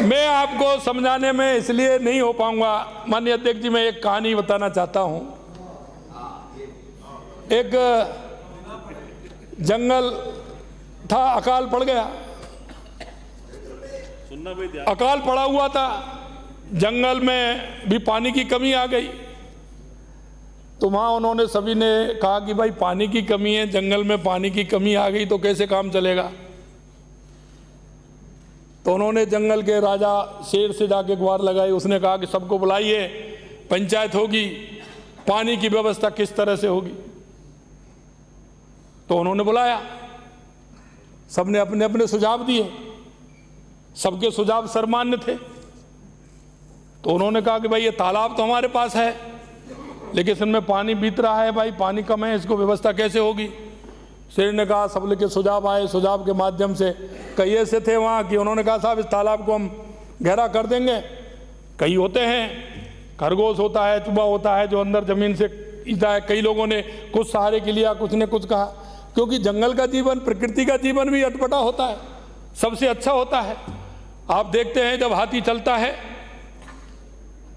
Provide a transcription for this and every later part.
मैं आपको समझाने में इसलिए नहीं हो पाऊंगा। माननीय अध्यक्ष जी, मैं एक कहानी बताना चाहता हूं। एक जंगल था, अकाल पड़ गया। अकाल पड़ा हुआ था, जंगल में भी पानी की कमी आ गई। तो वहाँ उन्होंने सभी ने कहा कि भाई पानी की कमी है, जंगल में पानी की कमी आ गई तो कैसे काम चलेगा। तो उन्होंने जंगल के राजा शेर से जाके गुहार लगाई। उसने कहा कि सबको बुलाइए, पंचायत होगी, पानी की व्यवस्था किस तरह से होगी। तो उन्होंने बुलाया, सबने अपने अपने सुझाव दिए, सबके सुझाव सर्वमान्य थे। तो उन्होंने कहा कि भाई ये तालाब तो हमारे पास है, लेकिन इसमें पानी बीत रहा है, भाई पानी कम है, इसको व्यवस्था कैसे होगी। शेर ने कहा, सब के सुझाव आए, सुझाव के माध्यम से कई ऐसे थे वहाँ कि उन्होंने कहा साहब इस तालाब को हम गहरा कर देंगे। कई होते हैं, खरगोश होता है, चूहा होता है जो अंदर जमीन से ईता है। कई लोगों ने कुछ सहारे के लिया, कुछ ने कुछ कहा, क्योंकि जंगल का जीवन, प्रकृति का जीवन भी अटपटा होता है, सबसे अच्छा होता है। आप देखते हैं जब हाथी चलता है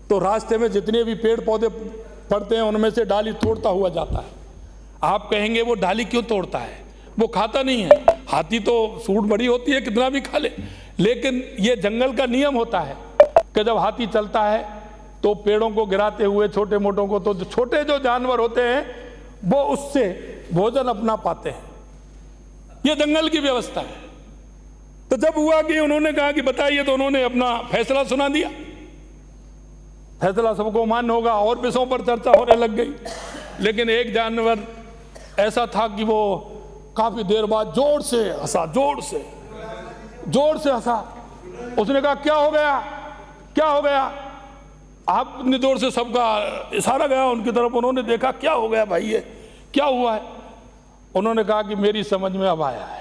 तो रास्ते में जितने भी पेड़ पौधे पड़ते हैं उनमें से डाली तोड़ता हुआ जाता है। आप कहेंगे वो डाली क्यों तोड़ता है, वो खाता नहीं है। हाथी तो सूंड बड़ी होती है, कितना भी खा ले, लेकिन ये जंगल का नियम होता है कि जब हाथी चलता है तो पेड़ों को गिराते हुए छोटे मोटों को, तो छोटे जो जानवर होते हैं वो उससे भोजन अपना पाते हैं। ये जंगल की व्यवस्था है। तो जब हुआ कि उन्होंने कहा कि बताइए, तो उन्होंने अपना फैसला सुना दिया। फैसला सबको मान्य होगा और विषयों पर चर्चा होने लग गई। लेकिन एक जानवर ऐसा था कि वो काफी देर बाद जोर से हंसा, जोर से हंसा। उसने कहा क्या हो गया, क्या हो गया। आपने जोर से सबका इशारा गया उनकी तरफ। उन्होंने देखा क्या हो गया भाई, ये क्या हुआ है। उन्होंने कहा कि मेरी समझ में अब आया है,